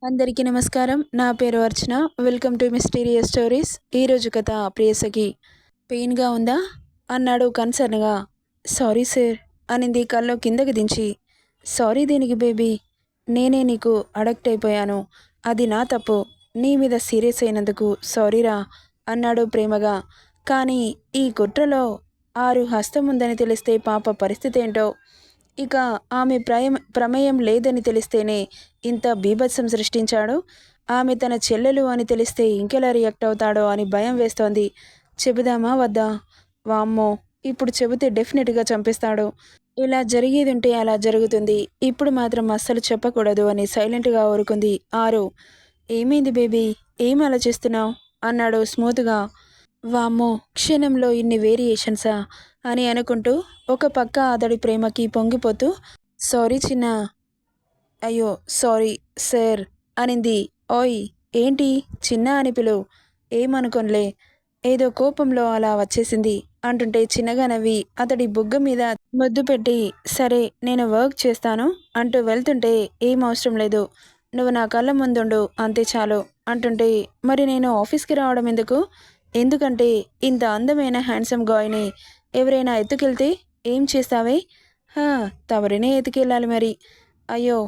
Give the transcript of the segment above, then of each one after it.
అందరికీ నమస్కారం. నా పేరు Archana. Welcome to mysterious stories. ఈరోజు కథ ప్రియసఖి. పెయిన్‌గా ఉందా? అన్నాడు కన్సర్న్‌గా. సారీ సార్ అనింది కళ్ళు కిందకి దించి. సారీ దేనికి బేబీ? నేనే నీకు అడక్ట్ అయిపోయాను. అది నా తప్పు. నీ మీద సీరియస్ అయినందుకు సారీరా అన్నాడు ప్రేమగా. కానీ ఈ కుట్రలో ఆరు హస్తం ఉందని తెలిస్తే పాప పరిస్థితి ఏంటో. ఇక ఆమె ప్రమేయం లేదని తెలిస్తేనే ఇంత బీభత్సం సృష్టించాడు. ఆమె తన చెల్లెలు అని తెలిస్తే ఇంకెలా రియాక్ట్ అవుతాడో అని భయం వేస్తోంది. చెబుదామా వద్దా? వామ్మో! ఇప్పుడు చెబితే డెఫినెట్‌గా చంపేస్తాడు. ఇలా జరిగేదుంటే అలా జరుగుతుంది. ఇప్పుడు మాత్రం అస్సలు చెప్పకూడదు అని సైలెంట్‌గా ఊరుకుంది ఆరు. ఏమైంది బేబీ? ఏం ఆలోచిస్తున్నావు? అన్నాడు స్మూత్‌గా. వామ్మో! క్షణంలో ఇన్ని వేరియేషన్సా అని అనుకుంటూ ఒక పక్క అతడి ప్రేమకి పొంగిపోతూ సారీ చిన్నా. అయ్యో సారీ సార్ అనింది. ఓయ్ ఏంటి చిన్నా అని పిలువు. ఏమనుకోనులే. ఏదో కోపంలో అలా వచ్చేసింది అంటుంటే చిన్నగా నవ్వి అతడి బుగ్గ మీద ముద్దు పెట్టి సరే నేను వర్క్ చేస్తాను అంటూ వెళ్తుంటే ఏం అవసరం లేదు. నువ్వు నా కళ్ళ ముందుండు అంతే చాలు అంటుంటే మరి నేను ఆఫీస్కి రావడం ఎందుకు? ఎందుకంటే ఇంత అందమైన హ్యాండ్సమ్ గాయ్ని ఎవరైనా ఎత్తుకెళ్తే ఏం చేస్తావే? హా, తమరినే ఎత్తుకెళ్ళాలి మరి. అయ్యో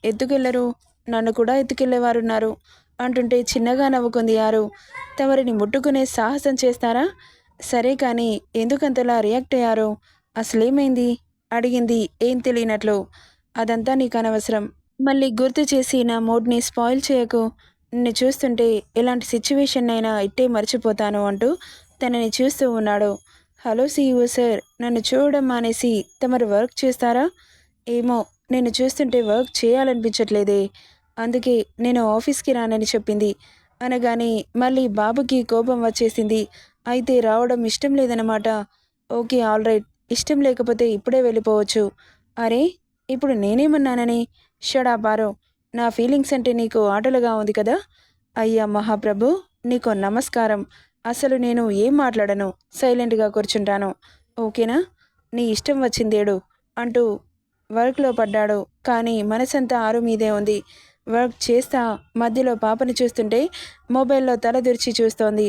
ఎత్తుకెళ్ళరు? నన్ను కూడా ఎత్తుకెళ్ళేవారున్నారు అంటుంటే చిన్నగా నవ్వుకుంది ఆరు. తమరిని ముట్టుకునే సాహసం చేస్తారా? సరే కానీ ఎందుకంతలా రియాక్ట్ అయ్యారు? అసలేమైంది? అడిగింది ఏం తెలియనట్లు. అదంతా నీకు అనవసరం. మళ్ళీ గుర్తు చేసి నా మూడ్ని స్పాయిల్ చేయకు. నిన్ను చూస్తుంటే ఎలాంటి సిచ్యువేషన్ అయినా ఇట్టే మర్చిపోతాను అంటూ తనని చూస్తూ ఉన్నాడు. హలో సీఈఓ సార్, నన్ను చూడడం మానేసి తమరు వర్క్ చేస్తారా? ఏమో నిన్ను చూస్తుంటే వర్క్ చేయాలనిపించట్లేదే, అందుకే నేను ఆఫీస్కి రానని చెప్పింది అనగానే మళ్ళీ బాబుకి కోపం వచ్చేసింది. అయితే రావడం ఇష్టం లేదన్నమాట. ఓకే ఆల్ రైట్, ఇష్టం లేకపోతే ఇప్పుడే వెళ్ళిపోవచ్చు. అరే ఇప్పుడు నేనేమన్నానని? షడాపారో, నా ఫీలింగ్స్ అంటే నీకు ఆటలుగా ఉంది కదా. అయ్యా మహాప్రభు, నీకు నమస్కారం. అసలు నేను ఏం మాట్లాడను, సైలెంట్గా కూర్చుంటాను. ఓకేనా? నీ ఇష్టం వచ్చిందేడు అంటూ వర్క్లో పడ్డాడు. కానీ మనసంతా ఆరు మీదే ఉంది. వర్క్ చేస్తా మధ్యలో పాపని చూస్తుంటే మొబైల్లో తలదూర్చి చూస్తోంది.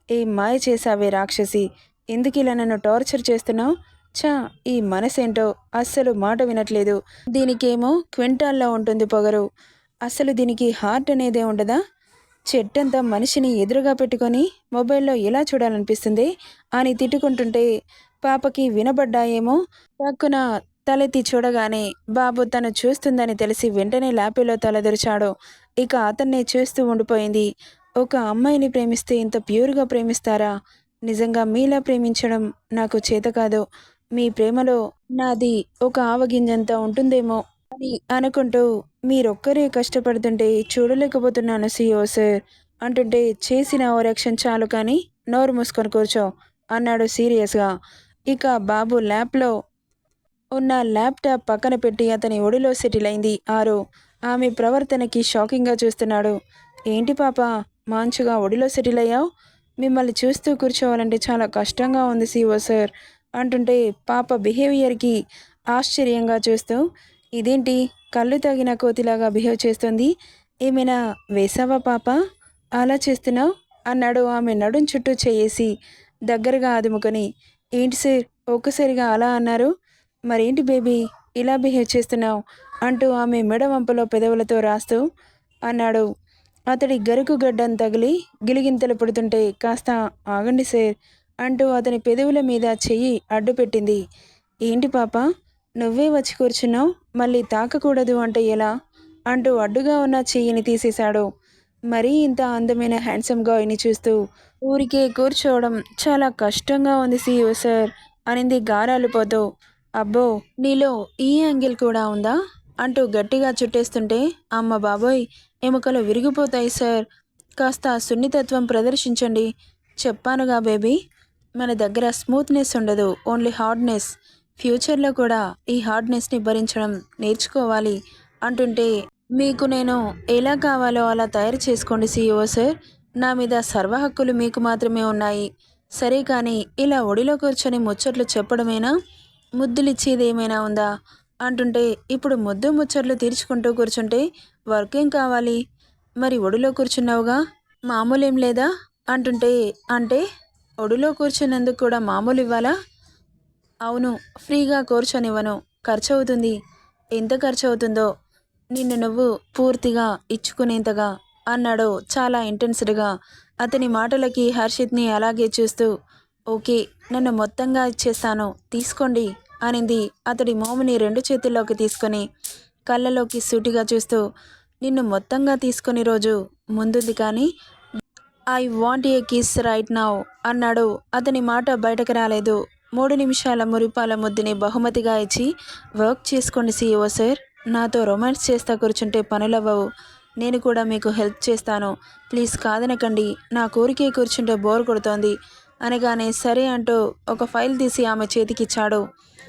ఏం మాయ చేసావే రాక్షసి, ఎందుకిలా నన్ను టార్చర్ చేస్తున్నావు? ఛా, ఈ మనసేంటో అస్సలు మాట వినట్లేదు. దీనికేమో క్వింటాల్లో ఉంటుంది పొగరు. అసలు దీనికి హార్ట్ అనేదే ఉండదా? చెట్టంతా మనిషిని ఎదురుగా పెట్టుకొని మొబైల్లో ఎలా చూడాలనిపిస్తుంది అని తిట్టుకుంటుంటే పాపకి వినబడ్డాయేమో. టక్కున తలెత్తి చూడగానే బాబు తను చూస్తుందని తెలిసి వెంటనే ల్యాపీలో తలదొరిచాడు. ఇక అతన్నే చూస్తూ ఉండిపోయింది. ఒక అమ్మాయిని ప్రేమిస్తే ఇంత ప్యూర్గా ప్రేమిస్తారా? నిజంగా మీలా ప్రేమించడం నాకు చేత కాదు. మీ ప్రేమలో నాది ఒక ఆవగింజంత ఉంటుందేమో అని అనుకుంటూ మీరొక్కరే కష్టపడుతుంటే చూడలేకపోతున్నాను సీఈఓ సార్ అంటుంటే చేసిన ఓరక్షన్ చాలు కానీ నోరు మూసుకొని కూర్చో అన్నాడు సీరియస్గా. ఇక బాబు ల్యాప్లో ఉన్న ల్యాప్టాప్ పక్కన పెట్టి అతని ఒడిలో సెటిల్ అయింది ఆరు. ఆమె ప్రవర్తనకి షాకింగ్గా చూస్తున్నాడు. ఏంటి పాప, మంచుగా ఒడిలో సెటిల్ అయ్యావు? మిమ్మల్ని చూస్తూ కూర్చోవాలంటే చాలా కష్టంగా ఉంది సీఓ సార్ అంటుంటే పాప బిహేవియర్కి ఆశ్చర్యంగా చూస్తూ ఇదేంటి కళ్ళు తాగిన కోతిలాగా బిహేవ్ చేస్తుంది, ఏమైనా వేసావా పాప, అలా చేస్తున్నావు అన్నాడు ఆమె నడుం చుట్టూ చేయేసి దగ్గరగా అదుముకొని. ఏంటి సార్ ఒక్కసారిగా అలా అన్నారు? మరేంటి బేబీ ఇలా బిహేవ్ చేస్తున్నావు అంటూ ఆమె మెడ వంపలో పెదవులతో రాస్తూ అన్నాడు. అతడి గరుకు గడ్డం తగిలి గిలిగింతలు పుడుతుంటే కాస్త ఆగండి సార్ అంటూ అతని పెదవుల మీద చెయ్యి అడ్డుపెట్టింది. ఏంటి పాప, నువ్వే వచ్చి కూర్చున్నావు, మళ్ళీ తాకకూడదు అంటే ఎలా అంటూ అడ్డుగా ఉన్న చెయ్యిని తీసేశాడు. మరీ ఇంత అందమైన హ్యాండ్సమ్ గాయ్ని చూస్తూ ఊరికే కూర్చోవడం చాలా కష్టంగా ఉంది సీఈఓ సార్ అనింది గారాలిపోతూ. అబ్బో, నీలో ఈ యాంగిల్ కూడా ఉందా అంటూ గట్టిగా చుట్టేస్తుంటే అమ్మ బాబోయ్, ఎముకలు విరిగిపోతాయి సార్, కాస్త సున్నితత్వం ప్రదర్శించండి. చెప్పానుగా బేబీ, మన దగ్గర స్మూత్నెస్ ఉండదు, ఓన్లీ హార్డ్నెస్. ఫ్యూచర్లో కూడా ఈ హార్డ్నెస్ని భరించడం నేర్చుకోవాలి అంటుంటే మీకు నేను ఎలా కావాలో అలా తయారు చేసుకోండి సీఈఓ సార్, నా మీద సర్వ హక్కులు మీకు మాత్రమే ఉన్నాయి. సరే కానీ ఇలా ఒడిలో కూర్చొని ముచ్చట్లు చెప్పడమేనా? ముద్దులిచ్చేది ఏమైనా ఉందా అంటుంటే ఇప్పుడు ముద్దు ముచ్చట్లు తీర్చుకుంటూ కూర్చుంటే వర్క్ ఏం కావాలి? మరి ఒడిలో కూర్చున్నావుగా మామూలేం లేదా? అంటుంటే అంటే ఒడిలో కూర్చున్నందుకు కూడా మామూలు ఇవ్వాలా? అవును. ఫ్రీగా కూర్చొనివ్వను. ఖర్చవుతుంది. ఎంత ఖర్చవుతుందో నిన్ను నువ్వు పూర్తిగా ఇచ్చుకునేంతగా అన్నాడు చాలా ఇంటెన్స్డ్‌గా. అతని మాటలకి హర్షిత్‌ని అలాగే చూస్తూ ఓకే. నన్ను మొత్తంగా ఇచ్చేస్తాను. తీసుకోండి అనింది అతడి మోముని 2 చేతుల్లోకి తీసుకొని కళ్ళలోకి సూటిగా చూస్తూ నిన్ను మొత్తంగా తీసుకునే రోజు ముందుంది కానీ I want a kiss right now అన్నాడు. అతని మాట బయటకు రాలేదు. 3 నిమిషాల మురిపాల ముద్దుని బహుమతిగా ఇచ్చి వర్క్ చేసుకోండి సీఈఓ సార్. నాతో రొమాన్స్ చేస్తా కూర్చుంటే పనులవ్వవు. నేను కూడా మీకు హెల్ప్ చేస్తాను. ప్లీజ్ కాదనకండి. నా కోరికే కూర్చుంటే బోర్ కొడుతోంది అనగానే సరే అంటూ ఒక ఫైల్ తీసి ఆమె చేతికిచ్చాడు.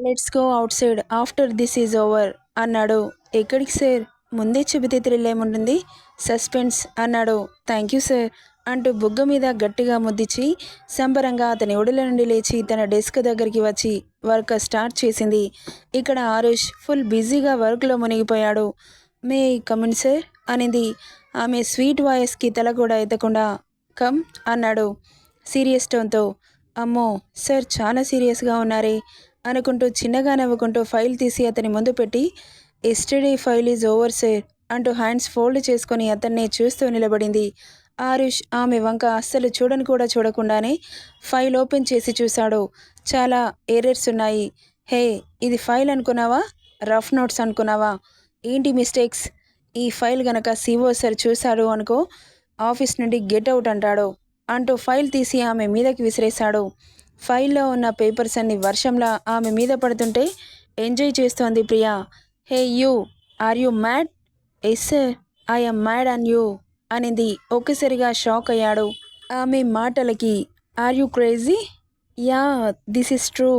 Let's go outside after this is over అన్నాడు. ఎక్కడికి సార్? ముందే చెబితే థ్రిల్ ఏముంటుంది? సస్పెన్స్ అన్నాడు. థ్యాంక్ యూ సార్ అంటూ బుగ్గ మీద గట్టిగా ముద్దిచ్చి సంబరంగా అతని ఒడిలో నుండి లేచి తన డెస్క్ దగ్గరికి వచ్చి వర్క్ స్టార్ట్ చేసింది. ఇక్కడ ఆరుష్ ఫుల్ బిజీగా వర్క్లో మునిగిపోయాడు. మే కమిన్ సార్ అనింది. ఆమె స్వీట్ వాయిస్కి తల కూడా ఎత్తకుండా కమ్ అన్నాడు సీరియస్ టోన్తో. అమ్మో సార్ చాలా సీరియస్గా ఉన్నారే అనుకుంటూ చిన్నగా నవ్వుకుంటూ ఫైల్ తీసి అతని ముందు పెట్టి yesterday file is over sir అంటూ హ్యాండ్స్ ఫోల్డ్ చేసుకొని అతన్నే చూస్తూ నిలబడింది. ఆరుష్ ఆమె వంక అస్సలు చూడని కూడా చూడకుండానే ఫైల్ ఓపెన్ చేసి చూశాడు. చాలా ఎర్రర్స్ ఉన్నాయి. హే, ఇది ఫైల్ అనుకున్నావా? రఫ్ నోట్స్ అనుకున్నావా? ఏంటి మిస్టేక్స్? ఈ ఫైల్ గనక సీఓ సార్ చూశాడు అనుకో, ఆఫీస్ నుండి గెట్ అవుట్ అంటాడు అంటూ ఫైల్ తీసి ఆమె మీదకి విసిరేశాడు. ఫైల్లో ఉన్న పేపర్స్ అన్ని వర్షంలా ఆమె మీద పడుతుంటే ఎంజాయ్ చేస్తోంది Priya. Hey you, are you mad? Yes sir, I'm mad on you అనింది. ఒక్కసారిగా షాక్ అయ్యాడు ఆమె మాటలకి. Are you crazy? Yeah, this is true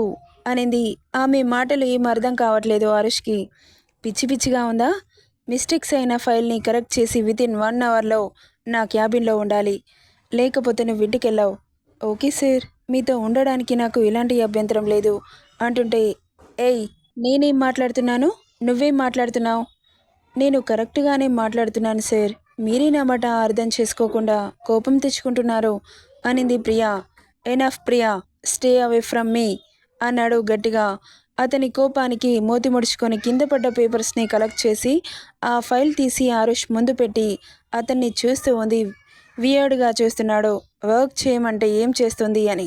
అనింది. ఆమె మాటలు ఏం అర్థం కావట్లేదు ఆరుష్కి. పిచ్చి పిచ్చిగా ఉందా? మిస్టేక్స్ అయిన ఫైల్ని కరెక్ట్ చేసి వితిన్ 1 అవర్లో నా క్యాబిన్లో ఉండాలి. లేకపోతే నువ్వు ఇంటికెళ్ళావు. ఓకే సార్, మీతో ఉండడానికి నాకు ఎలాంటి అభ్యంతరం లేదు అంటుంటే ఏయ్, నేనేం మాట్లాడుతున్నాను? నువ్వేం మాట్లాడుతున్నావు? నేను కరెక్ట్గానే మాట్లాడుతున్నాను సార్. మీరే నా మాట అర్థం చేసుకోకుండా కోపం తెచ్చుకుంటున్నారు అనింది Priya. Enough Priya, stay away from మీ అన్నాడు గట్టిగా. అతని కోపానికి మూతి ముడుచుకొని కింద పడ్డ పేపర్స్ని కలెక్ట్ చేసి ఆ ఫైల్ తీసి ఆరుష్ ముందు పెట్టి అతన్ని చూస్తూ ఉంది. వియర్డ్గా చూస్తున్నాడు. వర్క్ చేయమంటే ఏం చేస్తుంది అని.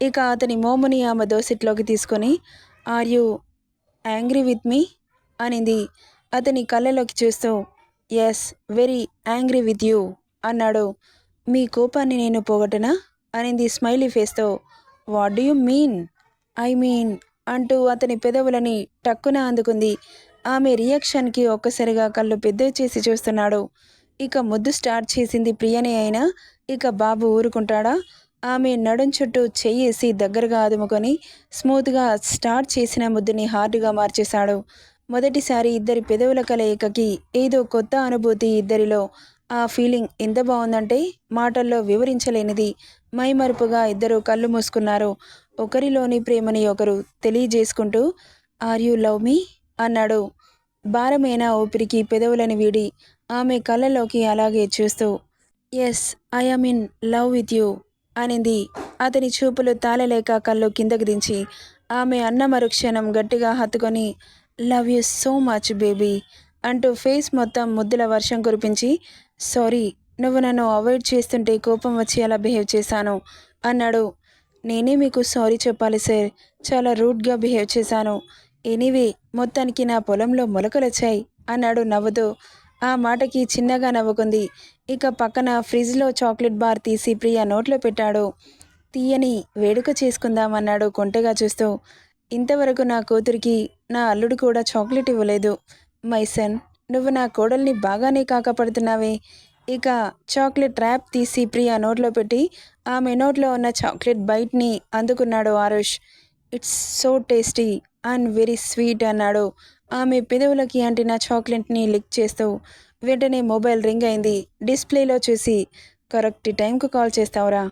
ఇక అతని మోముని ఆమె దోసిట్లోకి తీసుకొని are you angry with me అనింది అతని కళ్ళలోకి చూస్తూ. Yes, very angry with you అన్నాడు. మీ కోపాన్ని నేను పోగొట్టనా అనింది స్మైలీ ఫేస్తో. What do you mean? I mean అంటూ అతని పెదవులని టక్కున అందుకుంది. ఆమె రియాక్షన్కి ఒక్కసారిగా కళ్ళు పెద్దవి చేసి చూస్తున్నాడు. ఇక ముద్దు స్టార్ట్ చేసింది ప్రియనే అయినా ఇక బాబు ఊరుకుంటాడా? ఆమె నడుం చుట్టూ చెయ్యేసి దగ్గరగా అదుముకొని స్మూత్గా స్టార్ట్ చేసిన ముద్దుని హార్డ్గా మార్చేశాడు. మొదటిసారి ఇద్దరి పెదవుల కలయికకి ఏదో కొత్త అనుభూతి ఇద్దరిలో. ఆ ఫీలింగ్ ఎంత బాగుందంటే మాటల్లో వివరించలేనిది. మైమరుపుగా ఇద్దరు కళ్ళు మూసుకున్నారు. ఒకరిలోని ప్రేమని ఒకరు తెలియజేసుకుంటూ ఆర్ యూ లవ్ మీ అన్నాడు భారమైన ఊపిరికి పెదవులని వీడి ఆమె కళ్ళలోకి అలాగే చూస్తూ. Yes, I'm in love with you అనింది. అతని చూపులు తాళలేక కళ్ళు కిందకి దించి ఆమె అన్న మరుక్షణం గట్టిగా హత్తుకొని love you so much baby అంటూ ఫేస్ మొత్తం ముద్దుల వర్షం కురిపించి సారీ, నువ్వు నన్ను అవాయిడ్ చేస్తుంటే కోపం వచ్చి అలా బిహేవ్ చేశాను అన్నాడు. నేనే మీకు సారీ చెప్పాలి సార్. చాలా రూడ్గా బిహేవ్ చేశాను. ఎనీవే, మొత్తానికి నా పొలంలో మొలకలొచ్చాయి అన్నాడు నవ్వుతూ. ఆ మాటకి చిన్నగా నవ్వుకుంది. ఇక పక్కన ఫ్రిడ్జ్లో చాక్లెట్ బార్ తీసి ప్రియా నోట్లో పెట్టాడు. తీయని వేడుక చేసుకుందామన్నాడు కొంటెగా చూస్తూ. ఇంతవరకు నా కూతురికి నా అల్లుడు కూడా చాక్లెట్ ఇవ్వలేదు. మై సన్, నువ్వు నా కోడల్ని బాగానే కాకపడుతున్నావే. ఇక చాక్లెట్ ర్యాప్ తీసి ప్రియా నోట్లో పెట్టి ఆమె నోట్లో ఉన్న చాక్లెట్ బైట్ని అందుకున్నాడు Aarush. It's so tasty and very sweet అన్నాడు ఆమె పెదవులకి అంటిన చాక్లెట్ని లిక్ చేస్తూ. వెంటనే మొబైల్ రింగ్ అయింది. డిస్ప్లేలో చూసి కరెక్ట్ టైంకు కాల్ చేస్తావురా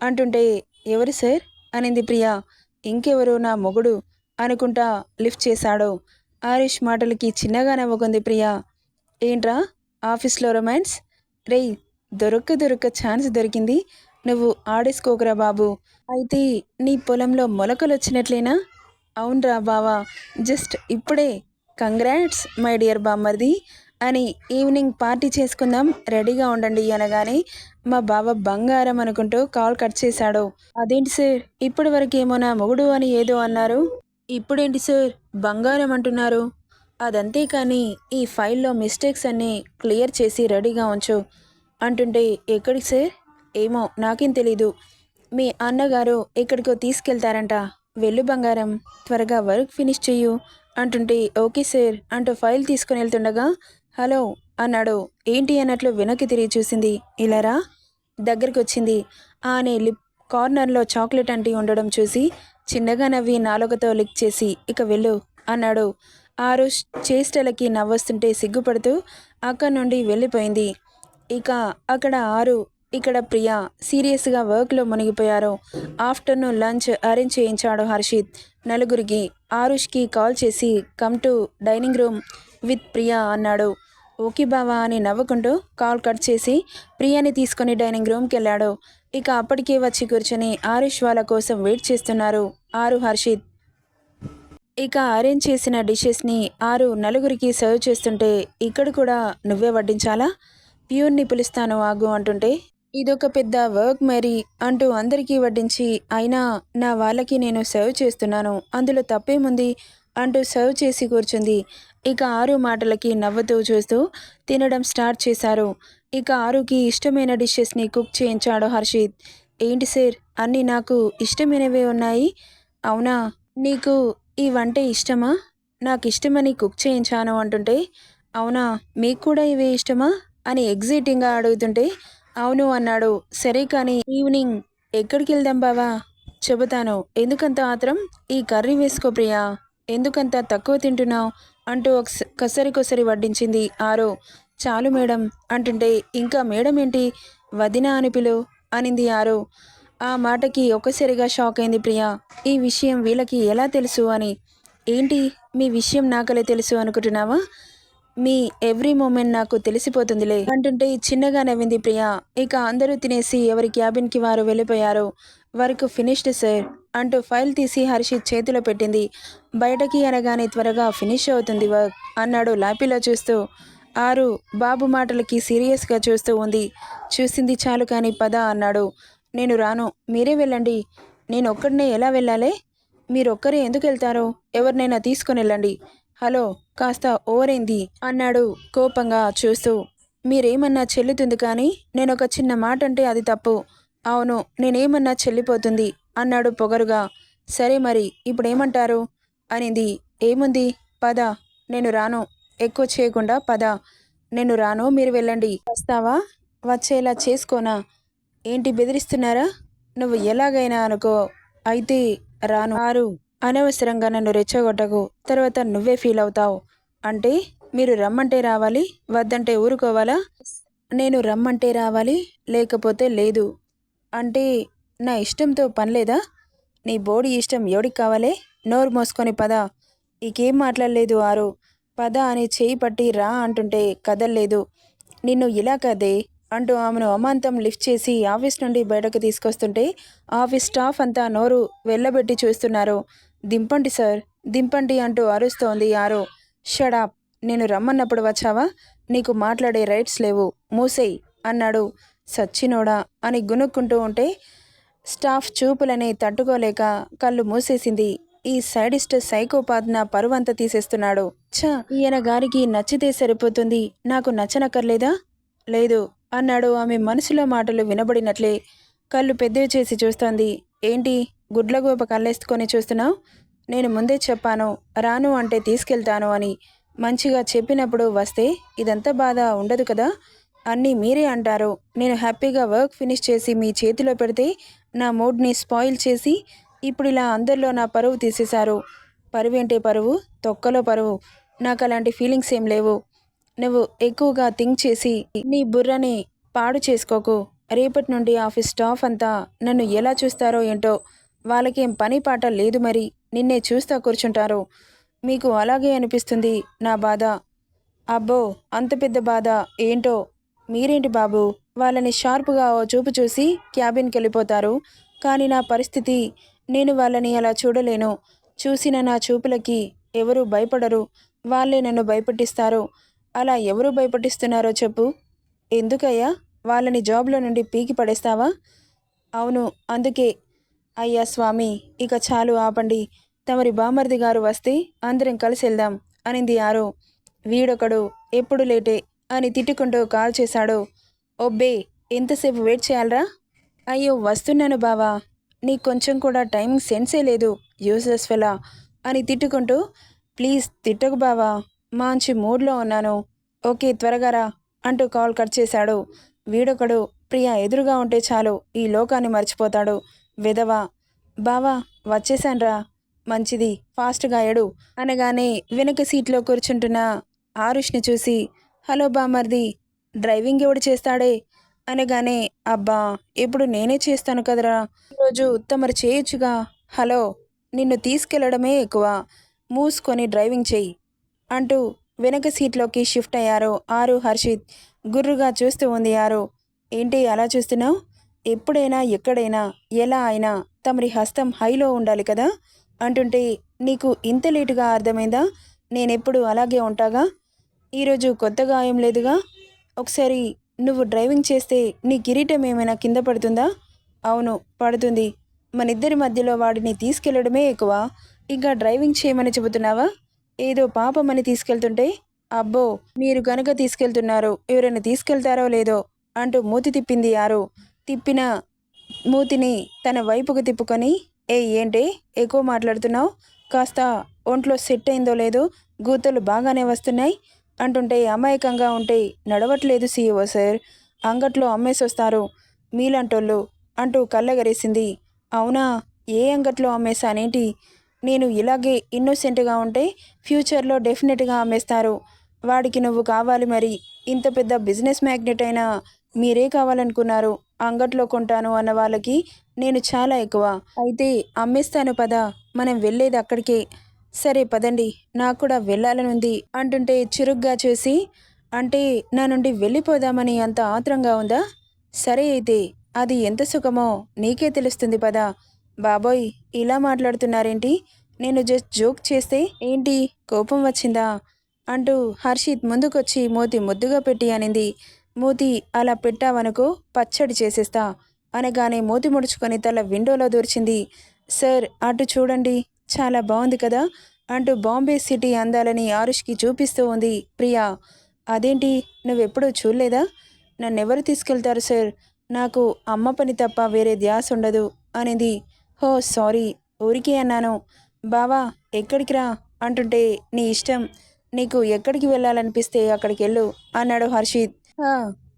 అంటుంటే ఎవరు సార్ అనింది ప్రియా. ఇంకెవరు, నా మొగుడు అనుకుంటా లిఫ్ట్ చేశాడు. ఆరుష్ మాటలకి చిన్నగా నవ్వుకుంది ప్రియా. ఏంట్రా ఆఫీస్లో రొమాన్స్? రేయ్, దొరక్క ఛాన్స్ దొరికింది, నువ్వు ఆడేసుకోకురా బాబు. అయితే నీ పొలంలో మొలకలొచ్చినట్లేనా? అవునరా బావా, జస్ట్ ఇప్పుడే. కంగ్రాట్స్ మై డియర్ బామ్మర్ది అని ఈవినింగ్ పార్టీ చేసుకుందాం, రెడీగా ఉండండి అనగానే మా బావ బంగారం అనుకుంటూ కాల్ కట్ చేశాడు. అదేంటి సార్, ఇప్పటి వరకేమో నా మొగుడు అని ఏదో అన్నారు, ఇప్పుడేంటి సార్ బంగారం అంటున్నారు? అదంతే కానీ ఈ ఫైల్లో మిస్టేక్స్ అన్నీ క్లియర్ చేసి రెడీగా ఉంచు అంటుంటే, ఎక్కడికి సార్? ఏమో నాకేం తెలీదు, మీ అన్నగారు ఎక్కడికో తీసుకెళ్తారంట, వెళ్ళు బంగారం, త్వరగా వర్క్ ఫినిష్ చెయ్యు అంటుంటే, ఓకే సార్ అంటూ ఫైల్ తీసుకుని వెళ్తుండగా, హలో అన్నాడు. ఏంటి అన్నట్లు వెనక్కి తిరిగి చూసింది. ఇలారా దగ్గరికి వచ్చింది. ఆనే లిప్ కార్నర్లో చాక్లెట్ అంటి ఉండడం చూసి చిన్నగా నవ్వి నాలుకతో లిక్ చేసి, ఇక వెళ్ళు అన్నాడు. ఆరుష్ చేష్టలకి నవ్వొస్తుంటే సిగ్గుపడుతూ అక్కడి నుండి వెళ్ళిపోయింది. ఇక అక్కడ ఆరు, ఇక్కడ ప్రియా సీరియస్గా వర్క్లో మునిగిపోయారు. ఆఫ్టర్నూన్ లంచ్ అరేంజ్ చేయించాడు హర్షిత్ నలుగురికి. ఆరుష్కి కాల్ చేసి come to dining room with Priya అన్నాడు. ఓకే బావా అని నవ్వుకుంటూ కాల్ కట్ చేసి ప్రియాని తీసుకుని డైనింగ్ రూమ్కి వెళ్ళాడు. ఇక అప్పటికే వచ్చి కూర్చొని ఆరుష్ వాళ్ళ కోసం వెయిట్ చేస్తున్నారు ఆరు, హర్షిత్. ఇక అరేంజ్ చేసిన డిషెస్ని ఆరు నలుగురికి సర్వ్ చేస్తుంటే, ఇక్కడ కూడా నువ్వే వడ్డించాలా? ప్యూర్ని పిలుస్తాను ఆగు అంటుంటే, ఇదొక పెద్ద వర్క్ మరి అంటూ అందరికీ వడ్డించి, అయినా నా వాళ్ళకి నేను సర్వ్ చేస్తున్నాను, అందులో తప్పేముంది అంటూ సర్వ్ చేసి కూర్చుంది. ఇక ఆరు మాటలకి నవ్వుతూ చూస్తూ తినడం స్టార్ట్ చేశారు. ఇక ఆరుకి ఇష్టమైన డిషెస్ని కుక్ చేయించాడు హర్షిత్. ఏంటి సార్, అన్నీ నాకు ఇష్టమైనవే ఉన్నాయి? అవునా, నీకు ఈ వంట ఇష్టమా? నాకు ఇష్టమని కుక్ చేయించాను అంటుంటే, అవునా మీకు కూడా ఇవే ఇష్టమా అని ఎగ్జైటింగ్గా అడుగుతుంటే, అవును అన్నాడు. సరే కానీ ఈవినింగ్ ఎక్కడికి వెళ్దాం బావా? చెబుతాను, ఎందుకంత ఆత్రం? ఈ కర్రీ వేసుకో ప్రియా, ఎందుకంత తక్కువ తింటున్నావు అంటూ కసరి కొసరి వడ్డించింది ఆరో. చాలు మేడం అంటుంటే, ఇంకా మేడం ఏంటి, వదినా అని పిలు అనింది ఆరో. ఆ మాటకి ఒక్కసారిగా షాక్ అయింది ప్రియా. ఈ విషయం వీళ్ళకి ఎలా తెలుసు అని. ఏంటి మీ విషయం నాకలే తెలుసు అనుకుంటున్నావా? మీ ఎవ్రీ మూమెంట్ నాకు తెలిసిపోతుందిలే అంటుంటే చిన్నగా నవ్వింది ప్రియా. ఇక అందరూ తినేసి ఎవరి క్యాబిన్కి వారు వెళ్ళిపోయారు. వర్క్ ఫినిష్డ్ సార్ అంటూ ఫైల్ తీసి హర్షిత్ చేతిలో పెట్టింది. బయటకి అనగానే త్వరగా ఫినిష్ అవుతుంది వర్క్ అన్నాడు ల్యాపీలో చూస్తూ. ఆరు బాబు మాటలకి సీరియస్గా చూస్తూ ఉంది. చూసింది చాలు కానీ పద అన్నాడు. నేను రాను, మీరే వెళ్ళండి. నేను ఒక్కడినే ఎలా వెళ్ళాలి? మీరొక్కరే ఎందుకు వెళ్తారు? ఎవరినైనా తీసుకుని వెళ్ళండి. హలో, కాస్త ఓవరైంది అన్నాడు కోపంగా చూస్తూ. మీరేమన్నా చెల్లుతుంది కానీ నేనొక చిన్న మాట అంటే అది తప్పు. అవును, నేనేమన్నా చెల్లిపోతుంది అన్నాడు పొగరుగా. సరే మరి ఇప్పుడేమంటారు అనింది. ఏముంది, పద. నేను రాను, ఎక్కువ చేయకుండా పద. నేను రాను, మీరు వెళ్ళండి. వస్తావా? వచ్చేలా చేసుకోనా? ఏంటి బెదిరిస్తున్నారా? నువ్వు ఎలాగైనా అనుకో, అయితే రాను. ఆరు, అనవసరంగా నన్ను రెచ్చగొట్టకు, తర్వాత నువ్వే ఫీల్ అవుతావు. అంటే మీరు రమ్మంటే రావాలి, వద్దంటే ఊరుకోవాలా? నేను రమ్మంటే రావాలి, లేకపోతే లేదు. అంటే నా ఇష్టంతో పనిలేదా? నీ బోడి ఇష్టం ఎవడికి కావాలే? నోరు మోసుకొని పద. ఇకేం మాట్లాడలేదు ఆరు. పద అని చేయి పట్టి రా అంటుంటే కదల్లేదు. నిన్ను ఇలా కదే అంటూ ఆమెను అమాంతం లిఫ్ట్ చేసి ఆఫీస్ నుండి బయటకు తీసుకొస్తుంటే ఆఫీస్ స్టాఫ్ అంతా నోరు వెళ్ళబెట్టి చూస్తున్నారు. దింపండి సార్, దింపండి అంటూ అరుస్తోంది ఆరు. షడాప్, నేను రమ్మన్నప్పుడు వచ్చావా? నీకు మాట్లాడే రైట్స్ లేవు, మూసేయ్ అన్నాడు. సచ్చినోడా అని గునుక్కుంటూ ఉంటే స్టాఫ్ చూపులని తట్టుకోలేక కళ్ళు మూసేసింది. ఈ సైడిస్ట్ సైకోపాత్ నా పరువంతా తీసేస్తున్నాడు. ఛ, ఈయన గారికి నచ్చితే సరిపోతుంది, నాకు నచ్చనక్కర్లేదా? లేదు అన్నాడు ఆమె మనసులో మాటలు వినబడినట్లే. కళ్ళు పెద్దవి చేసి చూస్తోంది. ఏంటి గుడ్లగోప కళ్ళేసుకొని చూస్తున్నావు? నేను ముందే చెప్పాను, రాను అంటే తీసుకెళ్తాను అని. మంచిగా చెప్పినప్పుడు వస్తే ఇదంతా బాధ ఉండదు కదా. అన్నీ మీరే అంటారు. నేను హ్యాపీగా వర్క్ ఫినిష్ చేసి మీ చేతిలో పెడితే నా మూడ్ని స్పాయిల్ చేసి ఇప్పుడు ఇలా అందరిలో నా పరువు తీసేశారు. పరువేంటే పరువు, తొక్కలో పరువు. నాకు అలాంటి ఫీలింగ్స్ ఏం లేవు. నువ్వు ఎక్కువగా థింక్ చేసి నీ బుర్రని పాడు చేసుకోకు. రేపటి నుండి ఆఫీస్ స్టాఫ్ అంతా నన్ను ఎలా చూస్తారో ఏంటో. వాళ్ళకేం పని పాట లేదు మరి, నిన్నే చూస్తా కూర్చుంటారు. మీకు అలాగే అనిపిస్తుంది నా బాధ. అబ్బో! అంత పెద్ద బాధ ఏంటో. మీరేంటి బాబు వాళ్ళని షార్ప్‌గా ఓ చూపు చూసి క్యాబిన్‌కెళ్ళిపోతారు. కానీ నా పరిస్థితి నేను వాళ్ళని అలా చూడలేను. చూసిన నా చూపులకి ఎవరు భయపడరు. వాళ్ళే నన్ను భయపెట్టిస్తారు. అలా ఎవరు భయపెట్టిస్తున్నారో చెప్పు? ఎందుకయ్యా? వాళ్ళని జాబ్‌లో నుండి పీకి పడేస్తావా? అవును. అందుకే. అయ్యా స్వామి! ఇక చాలు ఆపండి. తమరి బామర్ది గారు వస్తే అందరం కలిసెళ్దాం అనింది ఆరు. వీడొకడు ఎప్పుడు లేటే అని తిట్టుకుంటూ కాల్ చేశాడు. ఒబ్బే! ఎంతసేపు వెయిట్ చేయాలరా? అయ్యో వస్తున్నాను బావా. నీకు కొంచెం కూడా టైమింగ్ సెన్సే లేదు. యూజ్‌లెస్ ఫెలా అని తిట్టుకుంటూ ప్లీజ్ తిట్టకు బావా. మంచి మూడ్‌లో ఉన్నాను. ఓకే త్వరగా రా అంటూ కాల్ కట్ చేశాడు. వీడొకడు ప్రియ ఎదురుగా ఉంటే చాలు ఈ లోకాన్ని మర్చిపోతాడు. వెధవ. బావా వచ్చేశాన్రా. మంచిది ఫాస్ట్‌గా ఎడు అనగానే వెనక సీట్లో కూర్చుంటున్న ఆరుష్‌ని చూసి హలో బామర్ది డ్రైవింగ్ ఎవడు చేస్తాడే అనగానే అబ్బా ఇప్పుడు నేనే చేస్తాను కదరా. ఈరోజు తమరు చేయొచ్చుగా. హలో నిన్ను తీసుకెళ్లడమే ఎక్కువ. మూసుకొని డ్రైవింగ్ చెయ్యి అంటూ వెనక సీట్లోకి షిఫ్ట్ అయ్యారు ఆరు హర్షిత్. గుర్రుగా చూస్తూ ఉంది ఆరు. ఏంటి అలా చూస్తున్నావు? ఎప్పుడైనా ఎక్కడైనా ఎలా అయినా తమరి హస్తం హైలో ఉండాలి కదా అంటుంటే నీకు ఇంత లేటుగా అర్థమైందా? నేనెప్పుడు అలాగే ఉంటాగా. ఈరోజు కొత్తగా ఏం లేదుగా. ఒకసారి నువ్వు డ్రైవింగ్ చేస్తే నీ కిరీటం ఏమైనా కింద పడుతుందా? అవును పడుతుంది. మనిద్దరి మధ్యలో వాడిని తీసుకెళ్లడమే ఎక్కువ. ఇంకా డ్రైవింగ్ చేయమని చెబుతున్నావా? ఏదో పాపమని తీసుకెళ్తుంటే అబ్బో మీరు గనక తీసుకెళ్తున్నారు ఎవరైనా తీసుకెళ్తారో లేదో అంటూ మూతి తిప్పింది ఆరు. తిప్పిన మూతిని తన వైపుకు తిప్పుకొని ఏంటే ఎక్కువ మాట్లాడుతున్నావు? కాస్త ఒంట్లో సెట్ అయిందో లేదో గూతలు బాగానే వస్తున్నాయి అంటుంటే అమాయకంగా ఉంటే నడవట్లేదు సీఈఓ సార్. అంగట్లో అమ్మేసొస్తారు మీలాంటోళ్ళు అంటూ కళ్ళగరేసింది. అవునా? ఏ అంగట్లో అమ్మేశానేంటి? నేను ఇలాగే ఇన్నోసెంట్‌గా ఉంటే ఫ్యూచర్‌లో డెఫినెట్‌గా అమ్మేస్తారు. వాడికి నువ్వు కావాలి మరి. ఇంత పెద్ద బిజినెస్ మ్యాగ్నెట్ అయినా మీరే కావాలనుకున్నారు. అంగట్లో కొంటాను అన్న వాళ్ళకి నేను చాలా ఎక్కువ. అయితే అమ్మేస్తాను పద. మనం వెళ్ళేది అక్కడికే. సరే పదండి. నాకు కూడా వెళ్ళాలనుంది అంటుంటే చురుగ్గా చూసి అంటే నా నుండి వెళ్ళిపోదామని అంత ఆత్రంగా ఉందా? సరే అయితే అది ఎంత సుఖమో నీకే తెలుస్తుంది పద. బాబోయ్! ఇలా మాట్లాడుతున్నారేంటి? నేను జస్ట్ జోక్ చేస్తే ఏంటి కోపం వచ్చిందా? అంటూ హర్షిత్ ముందుకొచ్చి మూతి ముద్దుగా పెట్టి అనింది. మూతి అలా పెట్టావనుకో పచ్చడి చేసేస్తా అనగానే మూతి ముడుచుకొని తల విండోలో దూర్చింది. సార్ అటు చూడండి చాలా బాగుంది కదా అంటూ బాంబే సిటీ అందాలని ఆరుష్కి చూపిస్తూ ఉంది ప్రియా. అదేంటి నువ్వెప్పుడూ చూడలేదా? నన్నెవరు తీసుకెళ్తారు సార్. నాకు అమ్మ పని తప్ప వేరే ధ్యాస ఉండదు అనింది. హో సారీ ఊరికే అన్నాను. బావా ఎక్కడికి రా అంటుంటే నీ ఇష్టం. నీకు ఎక్కడికి వెళ్ళాలనిపిస్తే అక్కడికెళ్ళు అన్నాడు హర్షిత్. "ఆ,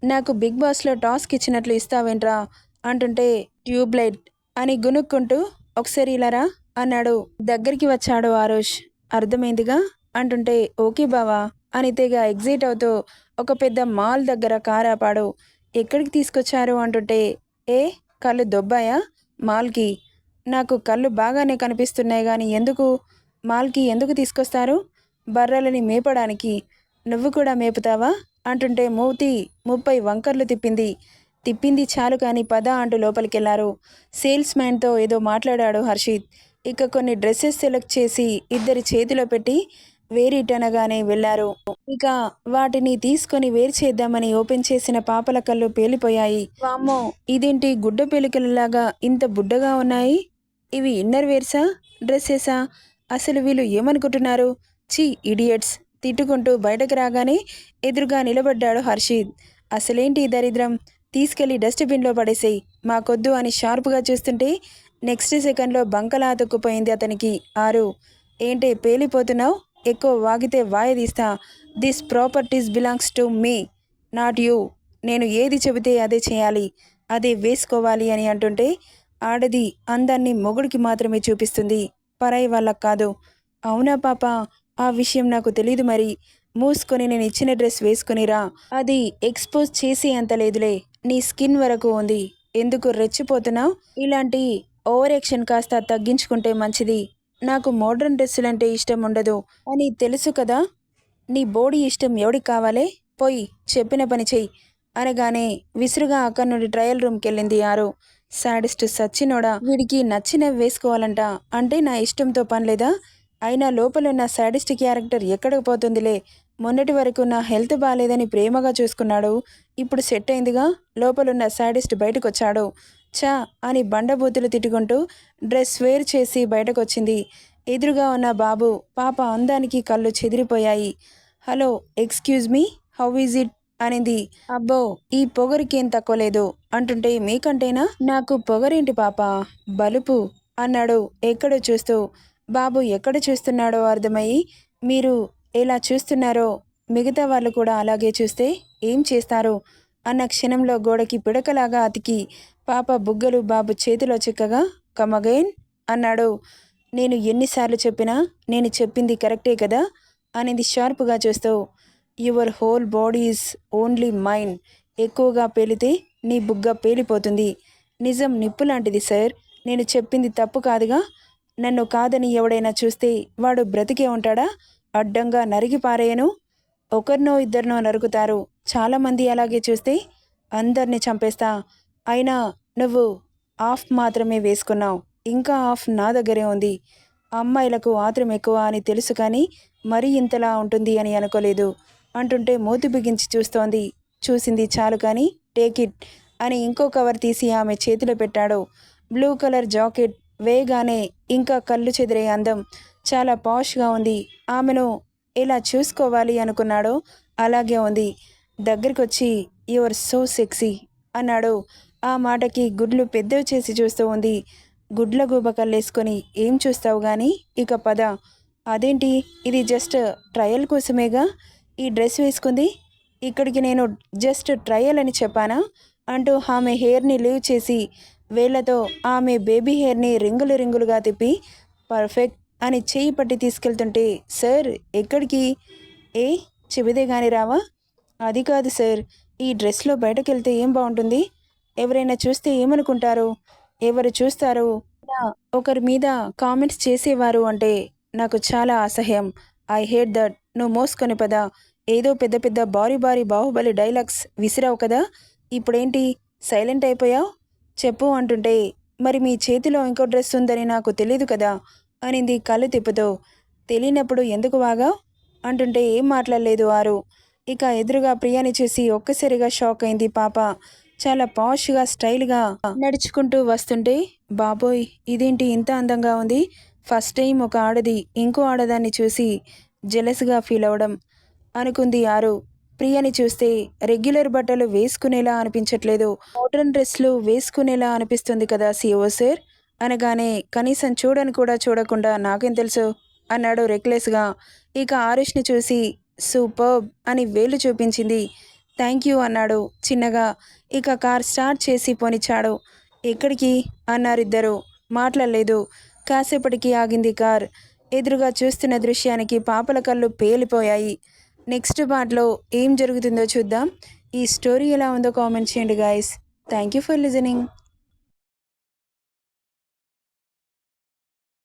నాకు బిగ్ బాస్లో టాస్క్ ఇచ్చినట్లు ఇస్తావేంట్రా అంటుంటే ట్యూబ్లైట్ అని గునుక్కుంటూ ఒకసారి ఇలా రా అన్నాడు. దగ్గరికి వచ్చాడు ఆరుష్. అర్థమైందిగా అంటుంటే ఓకే బావా అని తెగ ఎగ్జైట్ అవుతూ ఒక పెద్ద మాల్ దగ్గర కార్ ఆపాడు. ఎక్కడికి తీసుకొచ్చారు అంటుంటే ఏ కళ్ళు దొబ్బాయా మాల్కి? నాకు కళ్ళు బాగానే కనిపిస్తున్నాయి గాని ఎందుకు మాల్కి ఎందుకు తీసుకొస్తారు? బర్రెలని మేపడానికి. నువ్వు కూడా మేపుతావా అంటుంటే మూతి 30 వంకర్లు తిప్పింది. తిప్పింది చాలు కాని పద అంటూ లోపలికెళ్లారు. సేల్స్ మ్యాన్తో ఏదో మాట్లాడాడు హర్షిత్. ఇక కొన్ని డ్రెస్సెస్ సెలెక్ట్ చేసి ఇద్దరి చేతిలో పెట్టి వేరిటనగానే వెళ్లారు. ఇక వాటిని తీసుకొని వేరు చేద్దామని ఓపెన్ చేసిన పాపల కళ్ళు పేలిపోయాయి. వామ్మో ఇదేంటి గుడ్డ పేలికలలాగా ఇంత బుడ్డగా ఉన్నాయి. ఇవి ఇన్నర్ వేర్సా డ్రెస్సెసా? అసలు వీళ్ళు ఏమనుకుంటున్నారు? ఛీ ఇడియట్స్ తిట్టుకుంటూ బయటకు రాగానే ఎదురుగా నిలబడ్డాడు హర్షిత్. అసలేంటి ఈ దరిద్రం? తీసుకెళ్లి డస్ట్‌బిన్‌లో పడేసేయ్. మాకొద్దు అని షార్ప్‌గా చూస్తుంటే నెక్స్ట్ సెకండ్‌లో బంకలా అతుక్కుపోయింది అతనికి. ఆరు ఏంటే పేలిపోతున్నావు? ఎక్కువ వాగితే వాయదీస్తా. This properties belongs to me not you. నేను ఏది చెబితే అదే చేయాలి. అదే వేసుకోవాలి అని అంటుంటే ఆడది అందాన్ని మొగుడికి మాత్రమే చూపిస్తుంది. పరాయి వాళ్ళకు కాదు. అవునా పాపా? ఆ విషయం నాకు తెలీదు మరి. మూసుకొని నేను ఇచ్చిన డ్రెస్ వేసుకునిరా. అది ఎక్స్‌పోజ్ చేసే అంత లేదులే. నీ స్కిన్ వరకు ఉంది. ఎందుకు రెచ్చిపోతున్నావు? ఇలాంటి ఓవర్ యాక్షన్ కాస్త తగ్గించుకుంటే మంచిది నాకు మోడ్రన్ డ్రెస్సులంటే ఇష్టం ఉండదు అని తెలుసు కదా. నీ బోడీ ఇష్టం ఎవడికి కావాలే, పోయి చెప్పిన పని చెయ్యి అనగానే విసురుగా అక్కడి నుండి ట్రయల్ రూమ్కి వెళ్ళింది ఆరు. సాడిస్ట్ సచ్చినోడా, వీడికి నచ్చినవి వేసుకోవాలంట అంటే నా ఇష్టంతో పనిలేదా? అయినా లోపలున్న సాడిస్ట్ క్యారెక్టర్ ఎక్కడికి పోతుందిలే. మొన్నటి వరకు నా హెల్త్ బాగాలేదని ప్రేమగా చూసుకున్నాడు, ఇప్పుడు సెట్ అయిందిగా, లోపలున్న సాడిస్ట్ బయటకొచ్చాడు. చా అని బండబూతులు తిట్టుకుంటూ డ్రెస్ వేర్ చేసి బయటకొచ్చింది. ఎదురుగా ఉన్న బాబు పాప అందానికి కళ్ళు చెదిరిపోయాయి. Hello, excuse me, how is it అనింది. అబ్బో, ఈ పొగరికేం తక్కువ లేదు అంటుంటే మీకంటేనా? నాకు పొగరేంటి పాప, బలుపు అన్నాడు ఎక్కడో చూస్తూ. బాబు ఎక్కడ చూస్తున్నాడో అర్థమయ్యి, మీరు ఎలా చూస్తున్నారో మిగతా వాళ్ళు కూడా అలాగే చూస్తే ఏం చేస్తారు అన్న క్షణంలో గోడకి పిడకలాగా అతికి పాప బుగ్గలు బాబు చేతిలో చిక్కగా కమగైన్ అన్నాడు. నేను ఎన్నిసార్లు చెప్పినా నేను చెప్పింది కరెక్టే కదా అనేది షార్ప్గా చూస్తూ. Your whole body is only mind. ఎక్కువగా పేలితే నీ బుగ్గ పేలిపోతుంది. నిజం నిప్పు లాంటిది సార్, నేను చెప్పింది తప్పు కాదుగా. నన్ను కాదని ఎవడైనా చూస్తే వాడు బ్రతికే ఉంటాడా? అడ్డంగా నరికి పారేయను. ఒకరినో ఇద్దరినో నరుకుతారు, చాలామంది అలాగే చూస్తే అందరినీ చంపేస్తా. అయినా నువ్వు ఆఫ్ మాత్రమే వేసుకున్నావు, ఇంకా ఆఫ్ నా దగ్గరే ఉంది. అమ్మాయిలకు ఆత్రం ఎక్కువ అని తెలుసు, కానీ మరీ ఇంతలా ఉంటుంది అని అనుకోలేదు అంటుంటే మూతి బిగించి చూస్తోంది. చూసింది చాలు కానీ టేక్ ఇట్ అని ఇంకో కవర్ తీసి ఆమె చేతిలో పెట్టాడు. బ్లూ కలర్ జాకెట్ వేయగానే ఇంకా కళ్ళు చెదిరే అందం, చాలా పాష్గా ఉంది. ఆమెను ఎలా చూసుకోవాలి అనుకున్నాడో అలాగే ఉంది. దగ్గరికొచ్చి యువర్ సో సెక్సీ అన్నాడు. ఆ మాటకి గుడ్లు పెద్దవి చేసి చూస్తూ ఉంది. గుడ్ల గూబ కళ్ళేసుకొని ఏం చూస్తావు కానీ ఇక పద. అదేంటి, ఇది జస్ట్ ట్రయల్ కోసమేగా ఈ డ్రెస్ వేసుకుంది, ఇక్కడికి నేను జస్ట్ ట్రయల్ అని చెప్పానా అంటూ ఆమె హెయిర్ని లీవ్ చేసి వేళ్లతో ఆమె బేబీ హెయిర్ని రింగులు రింగులుగా తిప్పి పర్ఫెక్ట్ అని చేయి పట్టి తీసుకెళ్తుంటే, సార్ ఎక్కడికి? ఏ చెబితే గాని రావా? అది కాదు సార్, ఈ డ్రెస్లో బయటకెళ్తే ఏం బాగుంటుంది? ఎవరైనా చూస్తే ఏమనుకుంటారు? ఎవరు చూస్తారు? ఒకరి మీద కామెంట్స్ చేసేవారు అంటే నాకు చాలా అసహ్యం. I hate that. నువ్వు మోసుకొని పద. ఏదో పెద్ద పెద్ద బారీ బాహుబలి డైలాగ్స్ విసిరావు కదా, ఇప్పుడేంటి సైలెంట్ అయిపోయావు? చెప్పు అంటుంటే, మరి మీ చేతిలో ఇంకో డ్రెస్ ఉందని నాకు తెలీదు కదా అనింది కళ్ళు తిప్పుతూ. తెలియనప్పుడు ఎందుకు వాగా అంటుంటే ఏం మాట్లాడలేదు ఆరు. ఇక ఎదురుగా ప్రియాని చూసి ఒక్కసారిగా షాక్ అయింది పాప. చాలా పాష్గా స్టైల్గా నడుచుకుంటూ వస్తుంటే, బాబోయ్ ఇదేంటి ఇంత అందంగా ఉంది, ఫస్ట్ టైం ఒక ఆడది ఇంకో ఆడదాన్ని చూసి జెలస్గా ఫీల్ అవడం అనుకుంది ఆరు. ప్రియని చూస్తే రెగ్యులర్ బట్టలు వేసుకునేలా అనిపించట్లేదు, మోడ్రన్ డ్రెస్లు వేసుకునేలా అనిపిస్తుంది కదా సిఓ సార్ అనగానే, కనీసం చూడని కూడా చూడకుండా నాకేం తెలుసు అన్నాడు రెక్లెస్గా. ఇక ఆరుష్ని చూసి సూపర్బ్ అని వేలు చూపించింది. థ్యాంక్ యూ అన్నాడు చిన్నగా. ఇక కార్ స్టార్ట్ చేసి పోనిచ్చాడు. ఎక్కడికి అన్నారిద్దరు. మాట్లాడలేదు. కాసేపటికి ఆగింది కార్. ఎదురుగా చూస్తున్న దృశ్యానికి పాపల కళ్ళు పేలిపోయాయి. నెక్స్ట్ పార్ట్లో ఏం జరుగుతుందో చూద్దాం. ఈ స్టోరీ ఎలా ఉందో కామెంట్ చేయండి guys. Thank you for listening.